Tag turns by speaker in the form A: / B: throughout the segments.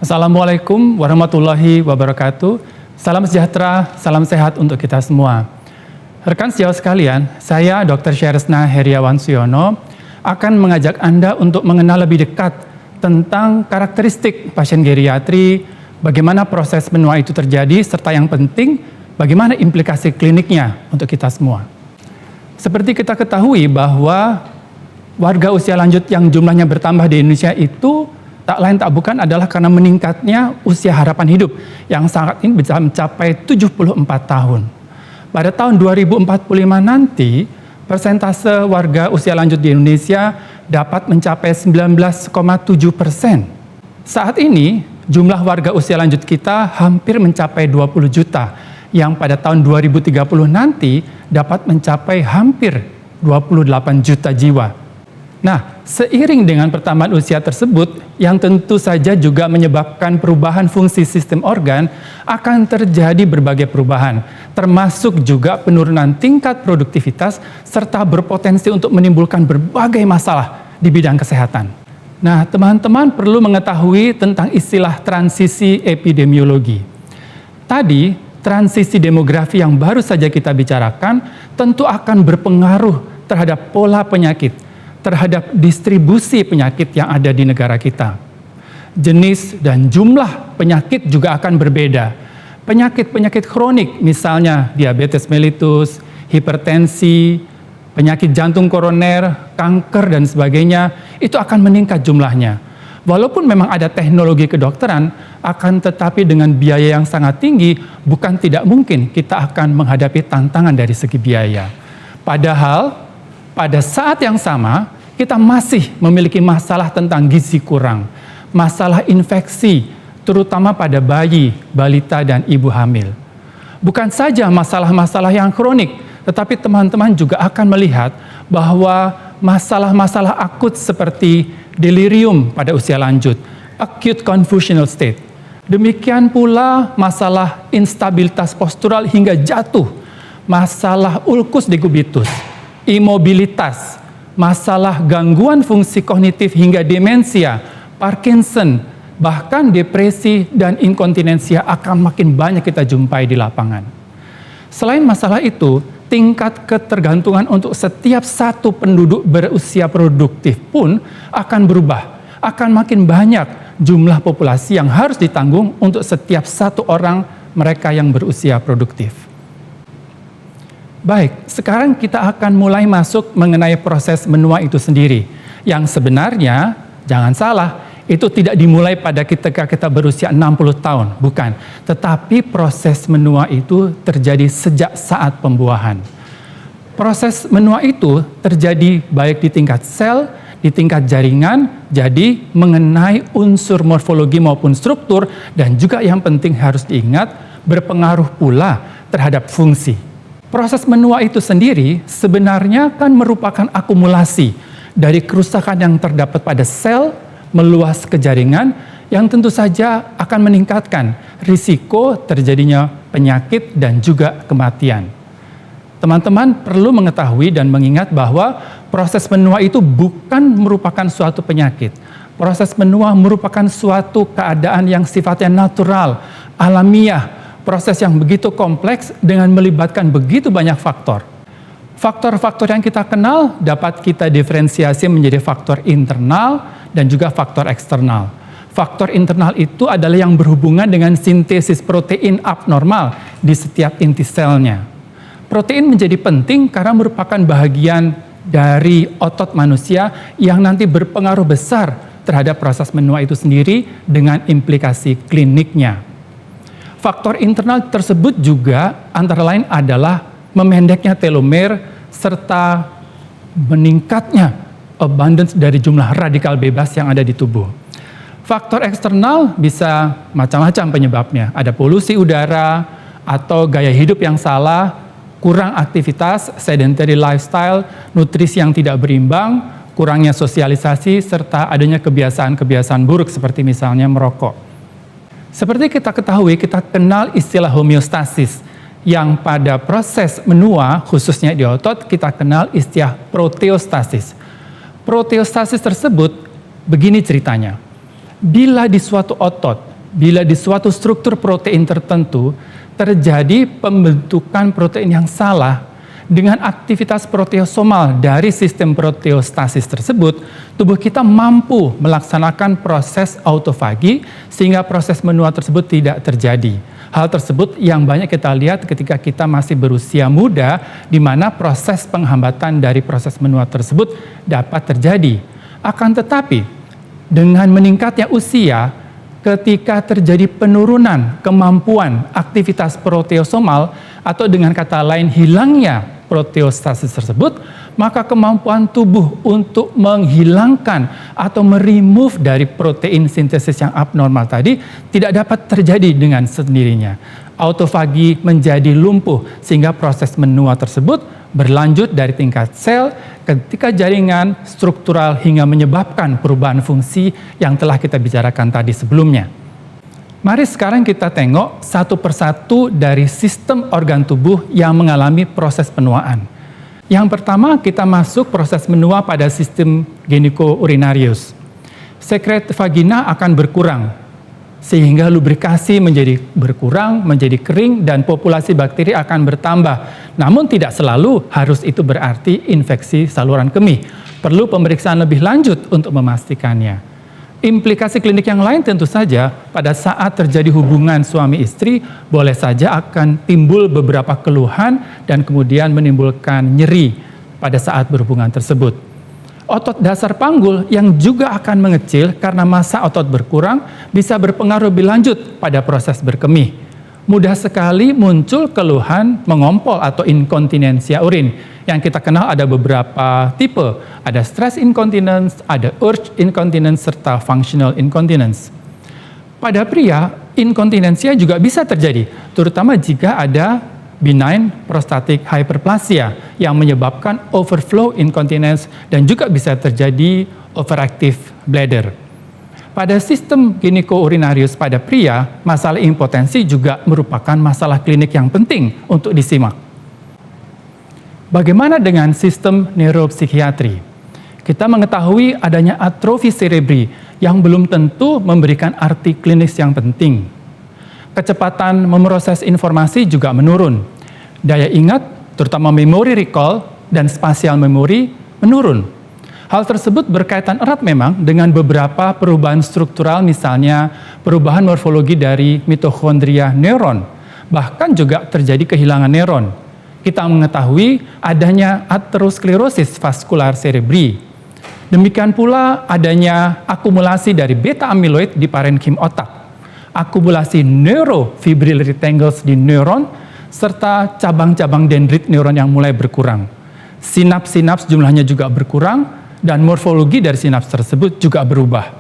A: Assalamualaikum warahmatullahi wabarakatuh. Salam sejahtera, salam sehat untuk kita semua. Rekan sejawat sekalian, saya Dr. Syaresna Heriawan Suyono akan mengajak Anda untuk mengenal lebih dekat tentang karakteristik pasien geriatri, bagaimana proses menua itu terjadi, serta yang penting, bagaimana implikasi kliniknya untuk kita semua. Seperti kita ketahui bahwa warga usia lanjut yang jumlahnya bertambah di Indonesia itu tak lain tak bukan adalah karena meningkatnya usia harapan hidup yang saat ini bisa mencapai 74 tahun. Pada tahun 2045 nanti, persentase warga usia lanjut di Indonesia dapat mencapai 19,7%. Saat ini, jumlah warga usia lanjut kita hampir mencapai 20 juta, yang pada tahun 2030 nanti dapat mencapai hampir 28 juta jiwa. Nah, seiring dengan pertambahan usia tersebut, yang tentu saja juga menyebabkan perubahan fungsi sistem organ, akan terjadi berbagai perubahan, termasuk juga penurunan tingkat produktivitas, serta berpotensi untuk menimbulkan berbagai masalah di bidang kesehatan. Nah, teman-teman perlu mengetahui tentang istilah transisi epidemiologi. Tadi, transisi demografi yang baru saja kita bicarakan tentu akan berpengaruh terhadap pola penyakit, terhadap distribusi penyakit yang ada di negara kita. Jenis dan jumlah penyakit juga akan berbeda. Penyakit-penyakit kronik, misalnya diabetes mellitus, hipertensi, penyakit jantung koroner, kanker, dan sebagainya, itu akan meningkat jumlahnya. Walaupun memang ada teknologi kedokteran, akan tetapi dengan biaya yang sangat tinggi, bukan tidak mungkin kita akan menghadapi tantangan dari segi biaya. Padahal, pada saat yang sama, kita masih memiliki masalah tentang gizi kurang, masalah infeksi, terutama pada bayi, balita, dan ibu hamil. Bukan saja masalah-masalah yang kronik, tetapi teman-teman juga akan melihat bahwa masalah-masalah akut seperti delirium pada usia lanjut, acute confusional state. Demikian pula masalah instabilitas postural hingga jatuh, masalah ulkus decubitus, imobilitas, masalah gangguan fungsi kognitif hingga demensia, Parkinson, bahkan depresi dan inkontinensia akan makin banyak kita jumpai di lapangan. Selain masalah itu, tingkat ketergantungan untuk setiap satu penduduk berusia produktif pun akan berubah. Akan makin banyak jumlah populasi yang harus ditanggung untuk setiap satu orang mereka yang berusia produktif. Baik, sekarang kita akan mulai masuk mengenai proses menua itu sendiri. Yang sebenarnya, jangan salah, itu tidak dimulai pada ketika kita berusia 60 tahun, bukan. Tetapi proses menua itu terjadi sejak saat pembuahan. Proses menua itu terjadi baik di tingkat sel, di tingkat jaringan, jadi mengenai unsur morfologi maupun struktur, dan juga yang penting harus diingat, berpengaruh pula terhadap fungsi. Proses menua itu sendiri sebenarnya kan merupakan akumulasi dari kerusakan yang terdapat pada sel meluas ke jaringan yang tentu saja akan meningkatkan risiko terjadinya penyakit dan juga kematian. Teman-teman perlu mengetahui dan mengingat bahwa proses menua itu bukan merupakan suatu penyakit. Proses menua merupakan suatu keadaan yang sifatnya natural, alamiah, proses yang begitu kompleks dengan melibatkan begitu banyak faktor. Faktor-faktor yang kita kenal dapat kita diferensiasi menjadi faktor internal dan juga faktor eksternal. Faktor internal itu adalah yang berhubungan dengan sintesis protein abnormal di setiap inti selnya. Protein menjadi penting karena merupakan bagian dari otot manusia yang nanti berpengaruh besar terhadap proses menua itu sendiri dengan implikasi kliniknya. Faktor internal tersebut juga antara lain adalah memendeknya telomer serta meningkatnya abundance dari jumlah radikal bebas yang ada di tubuh. Faktor eksternal bisa macam-macam penyebabnya. Ada polusi udara atau gaya hidup yang salah, kurang aktivitas, sedentary lifestyle, nutrisi yang tidak berimbang, kurangnya sosialisasi, serta adanya kebiasaan-kebiasaan buruk seperti misalnya merokok. Seperti kita ketahui, kita kenal istilah homeostasis, yang pada proses menua, khususnya di otot, kita kenal istilah proteostasis. Proteostasis tersebut, begini ceritanya. Bila di suatu otot bila di suatu struktur protein tertentu terjadi pembentukan protein yang salah dengan aktivitas proteosomal dari sistem proteostasis tersebut, tubuh kita mampu melaksanakan proses autofagi sehingga proses menua tersebut tidak terjadi. Hal tersebut yang banyak kita lihat ketika kita masih berusia muda, di mana proses penghambatan dari proses menua tersebut dapat terjadi. Akan tetapi, dengan meningkatnya usia, ketika terjadi penurunan kemampuan aktivitas proteosomal atau dengan kata lain hilangnya proteostasis tersebut, maka kemampuan tubuh untuk menghilangkan atau meremove dari protein sintesis yang abnormal tadi tidak dapat terjadi dengan sendirinya. Autofagi menjadi lumpuh sehingga proses menua tersebut berlanjut dari tingkat sel ketika jaringan struktural hingga menyebabkan perubahan fungsi yang telah kita bicarakan tadi sebelumnya. Mari sekarang kita tengok satu persatu dari sistem organ tubuh yang mengalami proses penuaan. Yang pertama, kita masuk proses menua pada sistem genitourinarius. Sekret vagina akan berkurang, sehingga lubrikasi menjadi berkurang, menjadi kering, dan populasi bakteri akan bertambah. Namun tidak selalu harus itu berarti infeksi saluran kemih. Perlu pemeriksaan lebih lanjut untuk memastikannya. Implikasi klinik yang lain tentu saja pada saat terjadi hubungan suami istri boleh saja akan timbul beberapa keluhan dan kemudian menimbulkan nyeri pada saat berhubungan tersebut. Otot dasar panggul yang juga akan mengecil karena massa otot berkurang bisa berpengaruh lebih lanjut pada proses berkemih. Mudah sekali muncul keluhan mengompol atau inkontinensia urin. Yang kita kenal ada beberapa tipe, ada stress incontinence, ada urge incontinence, serta functional incontinence. Pada pria, inkontinensia juga bisa terjadi, terutama jika ada benign prostatic hyperplasia yang menyebabkan overflow incontinence dan juga bisa terjadi overactive bladder. Pada sistem genitourinarius pada pria, masalah impotensi juga merupakan masalah klinik yang penting untuk disimak. Bagaimana dengan sistem neuropsikiatri? Kita mengetahui adanya atrofi cerebri yang belum tentu memberikan arti klinis yang penting. Kecepatan memproses informasi juga menurun. Daya ingat, terutama memory recall dan spatial memory, menurun. Hal tersebut berkaitan erat memang dengan beberapa perubahan struktural, misalnya perubahan morfologi dari mitokondria neuron. Bahkan juga terjadi kehilangan neuron. Kita mengetahui adanya aterosklerosis vaskular cerebri. Demikian pula adanya akumulasi dari beta amyloid di parenkim otak, akumulasi neurofibrillary tangles di neuron, serta cabang-cabang dendrit neuron yang mulai berkurang. Sinaps-sinaps jumlahnya juga berkurang, dan morfologi dari sinaps tersebut juga berubah.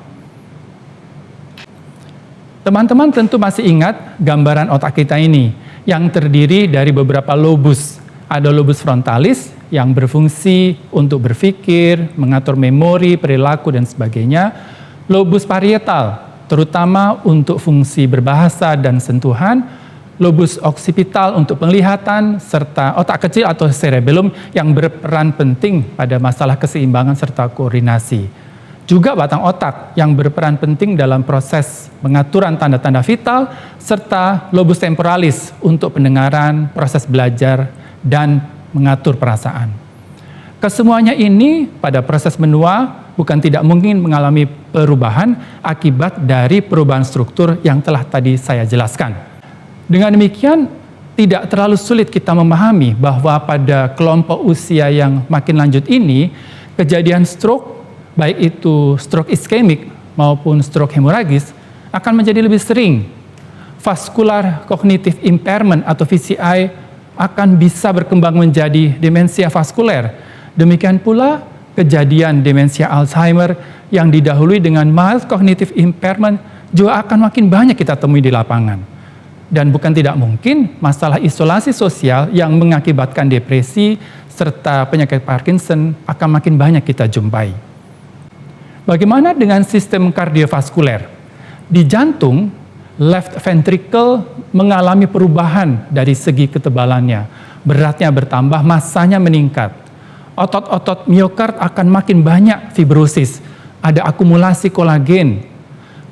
A: Teman-teman tentu masih ingat gambaran otak kita ini, yang terdiri dari beberapa lobus. Ada lobus frontalis yang berfungsi untuk berpikir, mengatur memori, perilaku, dan sebagainya. Lobus parietal, terutama untuk fungsi berbahasa dan sentuhan. Lobus occipital untuk penglihatan, serta otak kecil atau cerebellum yang berperan penting pada masalah keseimbangan serta koordinasi. Juga batang otak yang berperan penting dalam proses pengaturan tanda-tanda vital, serta lobus temporalis untuk pendengaran, proses belajar, dan mengatur perasaan. Kesemuanya ini pada proses menua bukan tidak mungkin mengalami perubahan akibat dari perubahan struktur yang telah tadi saya jelaskan. Dengan demikian, tidak terlalu sulit kita memahami bahwa pada kelompok usia yang makin lanjut ini, kejadian stroke, baik itu stroke iskemik maupun stroke hemoragis, akan menjadi lebih sering. Vascular cognitive impairment atau VCI akan bisa berkembang menjadi demensia vaskuler. Demikian pula kejadian demensia Alzheimer yang didahului dengan mild cognitive impairment juga akan makin banyak kita temui di lapangan. Dan bukan tidak mungkin masalah isolasi sosial yang mengakibatkan depresi serta penyakit Parkinson akan makin banyak kita jumpai. Bagaimana dengan sistem kardiovaskuler? Di jantung, left ventricle mengalami perubahan dari segi ketebalannya. Beratnya bertambah, massanya meningkat. Otot-otot miokard akan makin banyak fibrosis. Ada akumulasi kolagen.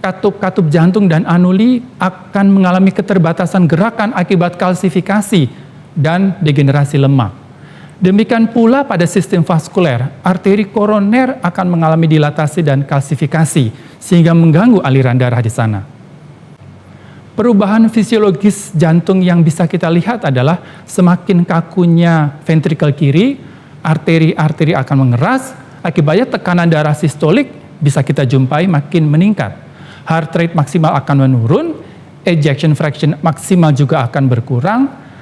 A: katup-katup jantung dan anuli akan mengalami keterbatasan gerakan akibat kalsifikasi dan degenerasi lemak. Demikian pula pada sistem vaskuler, arteri koroner akan mengalami dilatasi dan kalsifikasi sehingga mengganggu aliran darah di sana. Perubahan fisiologis jantung yang bisa kita lihat adalah semakin kakunya ventrikel kiri, arteri-arteri akan mengeras, akibatnya tekanan darah sistolik bisa kita jumpai makin meningkat. Heart rate maksimal akan menurun, ejection fraction maksimal juga akan berkurang,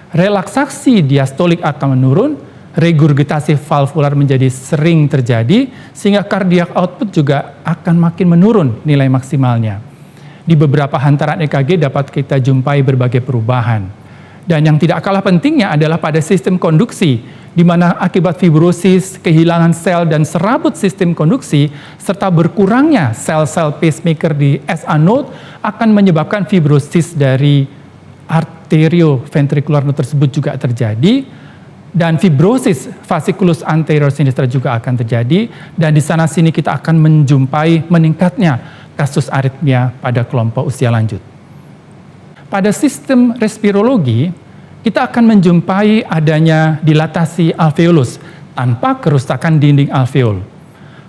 A: relaksasi diastolik akan menurun, regurgitasi valvular menjadi sering terjadi, sehingga cardiac output juga akan makin menurun nilai maksimalnya. Di beberapa hantaran EKG dapat kita jumpai berbagai perubahan. Dan yang tidak kalah pentingnya adalah pada sistem konduksi, di mana akibat fibrosis, kehilangan sel dan serabut sistem konduksi, serta berkurangnya sel-sel pacemaker di SA node akan menyebabkan fibrosis dari arterioventricular node tersebut juga terjadi, dan fibrosis fasciculus anterior sinistra juga akan terjadi, dan di sana-sini kita akan menjumpai meningkatnya kasus aritmia pada kelompok usia lanjut. Pada sistem respirologi, kita akan menjumpai adanya dilatasi alveolus tanpa kerusakan dinding alveol.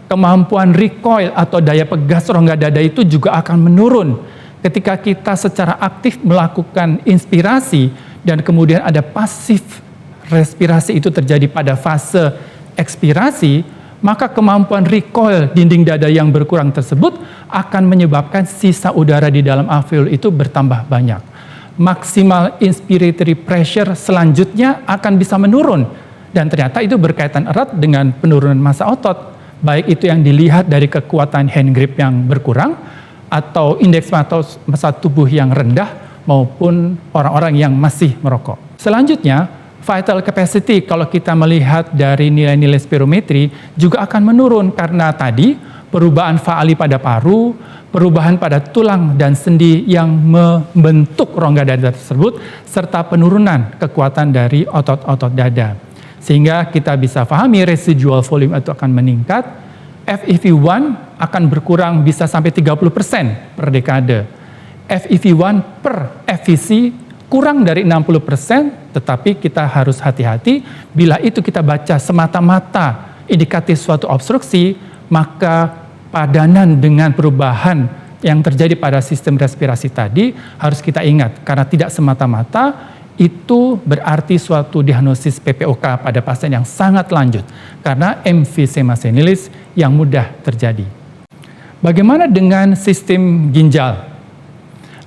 A: Kemampuan recoil atau daya pegas rongga dada itu juga akan menurun ketika kita secara aktif melakukan inspirasi dan kemudian ada pasif respirasi itu terjadi pada fase ekspirasi, maka kemampuan recoil dinding dada yang berkurang tersebut akan menyebabkan sisa udara di dalam alveol itu bertambah banyak. Maksimal inspiratory pressure selanjutnya akan bisa menurun, dan ternyata itu berkaitan erat dengan penurunan massa otot, baik itu yang dilihat dari kekuatan hand grip yang berkurang atau indeks massa tubuh yang rendah maupun orang-orang yang masih merokok. Selanjutnya, vital capacity kalau kita melihat dari nilai-nilai spirometri juga akan menurun karena tadi perubahan faali pada paru, perubahan pada tulang dan sendi yang membentuk rongga dada tersebut, serta penurunan kekuatan dari otot-otot dada. Sehingga kita bisa pahami residual volume itu akan meningkat, FEV1 akan berkurang bisa sampai 30% per dekade. FEV1 per FVC kurang dari 60%, tetapi kita harus hati-hati bila itu kita baca semata-mata indikatif suatu obstruksi, maka padanan dengan perubahan yang terjadi pada sistem respirasi tadi harus kita ingat, karena tidak semata-mata itu berarti suatu diagnosis PPOK pada pasien yang sangat lanjut, karena emphysema senilis yang mudah terjadi. Bagaimana dengan sistem ginjal?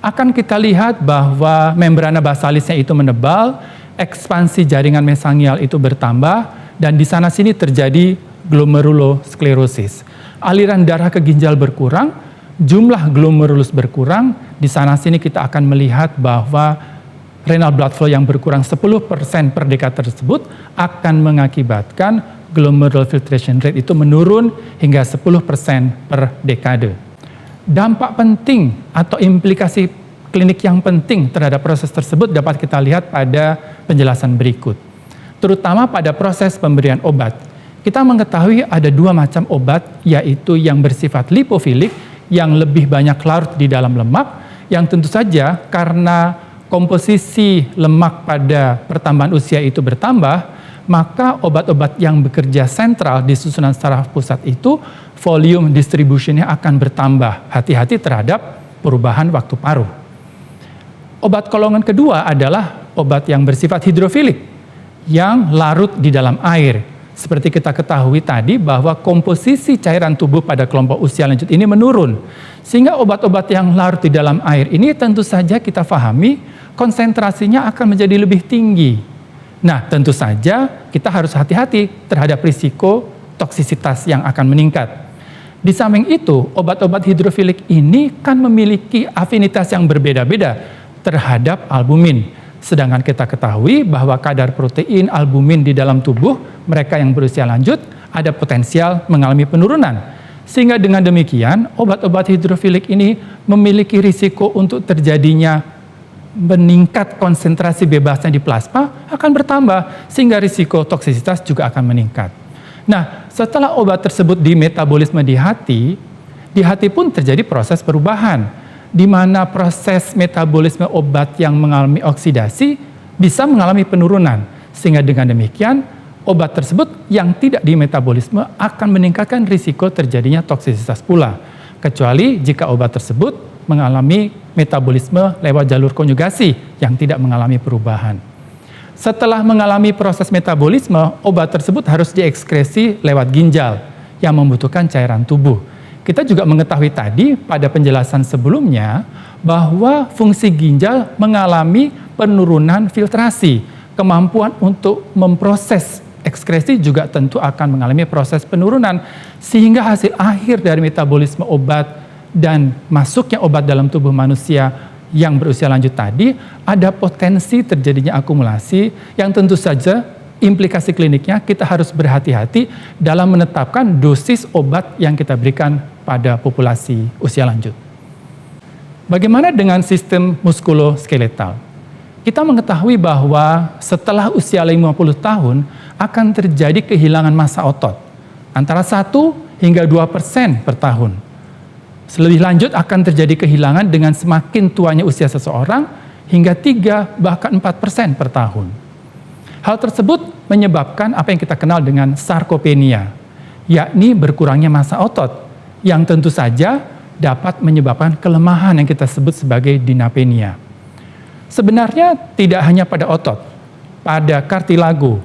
A: Akan kita lihat bahwa membrana basalisnya itu menebal, ekspansi jaringan mesangial itu bertambah, dan di sana-sini terjadi glomerulosklerosis. Aliran darah ke ginjal berkurang, jumlah glomerulus berkurang, di sana-sini kita akan melihat bahwa renal blood flow yang berkurang 10% per dekade tersebut akan mengakibatkan glomerular filtration rate itu menurun hingga 10% per dekade. Dampak penting atau implikasi klinik yang penting terhadap proses tersebut dapat kita lihat pada penjelasan berikut, terutama pada proses pemberian obat. Kita mengetahui ada dua macam obat, yaitu yang bersifat lipofilik, yang lebih banyak larut di dalam lemak, yang tentu saja karena komposisi lemak pada pertambahan usia itu bertambah, maka obat-obat yang bekerja sentral di susunan saraf pusat itu, volume distributionnya akan bertambah. Hati-hati terhadap perubahan waktu paruh. Obat golongan kedua adalah obat yang bersifat hidrofilik, yang larut di dalam air. Seperti kita ketahui tadi bahwa komposisi cairan tubuh pada kelompok usia lanjut ini menurun. Sehingga obat-obat yang larut di dalam air ini tentu saja kita pahami konsentrasinya akan menjadi lebih tinggi. Nah, tentu saja kita harus hati-hati terhadap risiko toksisitas yang akan meningkat. Di samping itu, obat-obat hidrofilik ini kan memiliki afinitas yang berbeda-beda terhadap albumin. Sedangkan kita ketahui bahwa kadar protein albumin di dalam tubuh mereka yang berusia lanjut ada potensial mengalami penurunan. Sehingga dengan demikian, obat-obat hidrofilik ini memiliki risiko untuk terjadinya meningkat konsentrasi bebasnya di plasma akan bertambah, sehingga risiko toksisitas juga akan meningkat. Nah, setelah obat tersebut dimetabolisme di hati, Di hati pun terjadi proses perubahan, di mana proses metabolisme obat yang mengalami oksidasi bisa mengalami penurunan, sehingga dengan demikian obat tersebut yang tidak dimetabolisme akan meningkatkan risiko terjadinya toksisitas pula, kecuali jika obat tersebut mengalami metabolisme lewat jalur konjugasi yang tidak mengalami perubahan. Setelah mengalami proses metabolisme, obat tersebut harus diekskresi lewat ginjal yang membutuhkan cairan tubuh. Kita juga mengetahui tadi pada penjelasan sebelumnya bahwa fungsi ginjal mengalami penurunan filtrasi. Kemampuan untuk memproses ekskresi juga tentu akan mengalami proses penurunan, sehingga hasil akhir dari metabolisme obat dan masuknya obat dalam tubuh manusia yang berusia lanjut tadi ada potensi terjadinya akumulasi yang tentu saja implikasi kliniknya kita harus berhati-hati dalam menetapkan dosis obat yang kita berikan pada populasi usia lanjut. Bagaimana dengan sistem muskuloskeletal? Kita mengetahui bahwa setelah usia 50 tahun akan terjadi kehilangan massa otot antara 1 hingga 2% per tahun. Lebih lanjut akan terjadi kehilangan dengan semakin tuanya usia seseorang hingga 3 bahkan 4% per tahun. Hal tersebut menyebabkan apa yang kita kenal dengan sarkopenia, yakni berkurangnya massa otot, yang tentu saja dapat menyebabkan kelemahan yang kita sebut sebagai dinapenia. Sebenarnya tidak hanya pada otot, pada kartilago,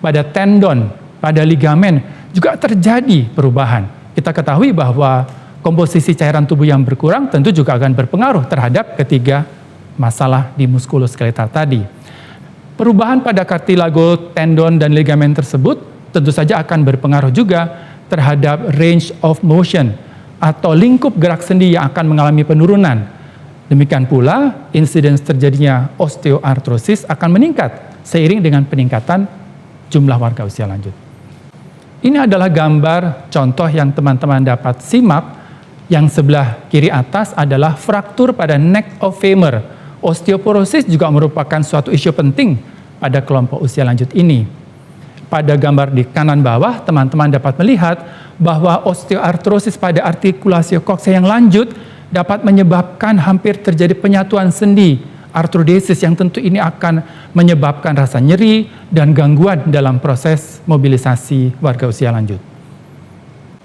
A: pada tendon, pada ligamen juga terjadi perubahan. Kita ketahui bahwa komposisi cairan tubuh yang berkurang tentu juga akan berpengaruh terhadap ketiga masalah di muskuloskeletal tadi. Perubahan pada kartilago, tendon, dan ligamen tersebut tentu saja akan berpengaruh juga terhadap range of motion atau lingkup gerak sendi yang akan mengalami penurunan. Demikian pula, insiden terjadinya osteoartrosis akan meningkat seiring dengan peningkatan jumlah warga usia lanjut. Ini adalah gambar contoh yang teman-teman dapat simak. Yang sebelah kiri atas adalah fraktur pada neck of femur. Osteoporosis juga merupakan suatu isu penting pada kelompok usia lanjut ini. Pada gambar di kanan bawah, teman-teman dapat melihat bahwa osteoartrosis pada artikulasi koksea yang lanjut dapat menyebabkan hampir terjadi penyatuan sendi, artrodesis, yang tentu ini akan menyebabkan rasa nyeri dan gangguan dalam proses mobilisasi warga usia lanjut.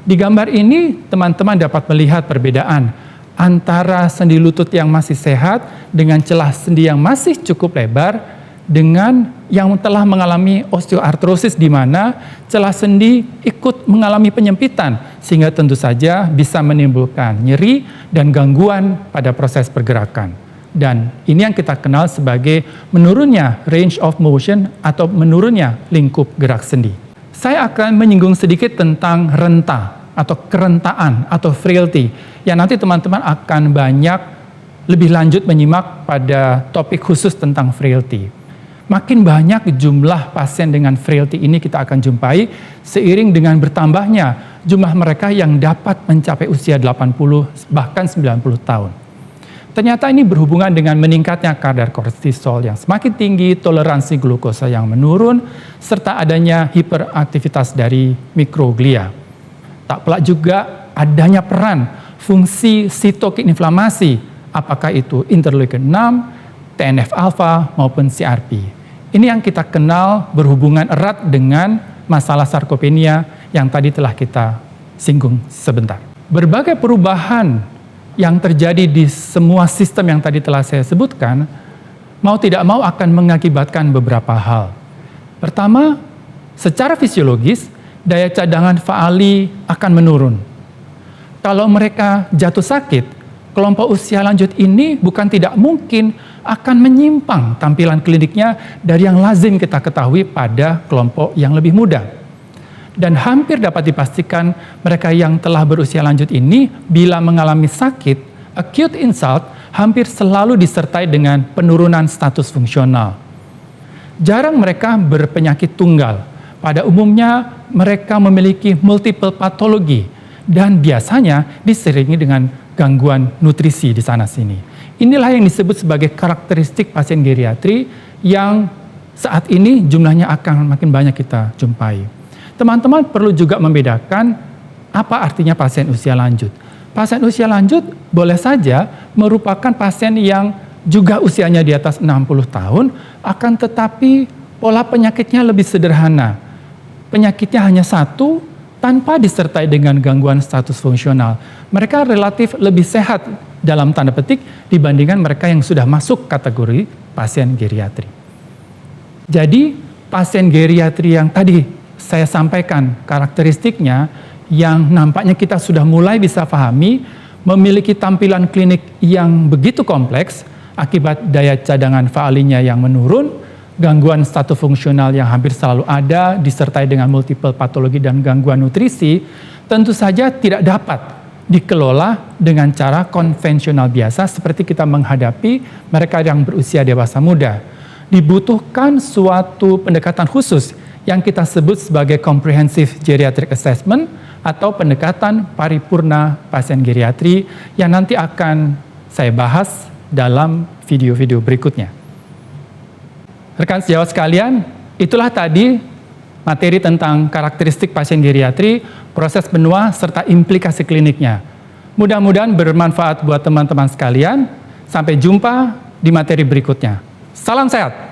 A: Di gambar ini, teman-teman dapat melihat perbedaan antara sendi lutut yang masih sehat dengan celah sendi yang masih cukup lebar dengan yang telah mengalami osteoartrosis, di mana celah sendi ikut mengalami penyempitan sehingga tentu saja bisa menimbulkan nyeri dan gangguan pada proses pergerakan. Dan ini yang kita kenal sebagai menurunnya range of motion atau menurunnya lingkup gerak sendi. Saya akan menyinggung sedikit tentang renta atau kerentaan atau frailty yang nanti teman-teman akan banyak lebih lanjut menyimak pada topik khusus tentang frailty. Makin banyak jumlah pasien dengan frailty ini kita akan jumpai seiring dengan bertambahnya jumlah mereka yang dapat mencapai usia 80 bahkan 90 tahun. Ternyata ini berhubungan dengan meningkatnya kadar kortisol yang semakin tinggi, toleransi glukosa yang menurun, serta adanya hiperaktivitas dari mikroglia. Tak pelak juga adanya peran fungsi sitokin inflamasi, apakah itu interleukin 6, TNF-alfa maupun CRP. Ini yang kita kenal berhubungan erat dengan masalah sarkopenia yang tadi telah kita singgung sebentar. Berbagai perubahan yang terjadi di semua sistem yang tadi telah saya sebutkan, mau tidak mau akan mengakibatkan beberapa hal. Pertama, secara fisiologis, daya cadangan faali akan menurun. Kalau mereka jatuh sakit, kelompok usia lanjut ini bukan tidak mungkin akan menyimpang tampilan kliniknya dari yang lazim kita ketahui pada kelompok yang lebih muda. Dan hampir dapat dipastikan mereka yang telah berusia lanjut ini bila mengalami sakit, acute insult hampir selalu disertai dengan penurunan status fungsional. Jarang mereka berpenyakit tunggal. Pada umumnya mereka memiliki multiple patologi dan biasanya diselingi dengan gangguan nutrisi di sana-sini. Inilah yang disebut sebagai karakteristik pasien geriatri yang saat ini jumlahnya akan makin banyak kita jumpai. Teman-teman perlu juga membedakan apa artinya pasien usia lanjut. Pasien usia lanjut boleh saja merupakan pasien yang juga usianya di atas 60 tahun, akan tetapi pola penyakitnya lebih sederhana. Penyakitnya hanya satu, tanpa disertai dengan gangguan status fungsional. Mereka relatif lebih sehat dalam tanda petik dibandingkan mereka yang sudah masuk kategori pasien geriatri. Jadi, pasien geriatri yang tadi saya sampaikan karakteristiknya, yang nampaknya kita sudah mulai bisa pahami, memiliki tampilan klinik yang begitu kompleks akibat daya cadangan faalinya yang menurun, gangguan status fungsional yang hampir selalu ada, disertai dengan multiple patologi dan gangguan nutrisi, tentu saja tidak dapat dikelola dengan cara konvensional biasa seperti kita menghadapi mereka yang berusia dewasa muda. Dibutuhkan suatu pendekatan khusus yang kita sebut sebagai comprehensive geriatric assessment atau pendekatan paripurna pasien geriatri yang nanti akan saya bahas dalam video-video berikutnya. Rekan sejawat sekalian, itulah tadi materi tentang karakteristik pasien geriatri, proses benua, serta implikasi kliniknya. Mudah-mudahan bermanfaat buat teman-teman sekalian. Sampai jumpa di materi berikutnya. Salam sehat!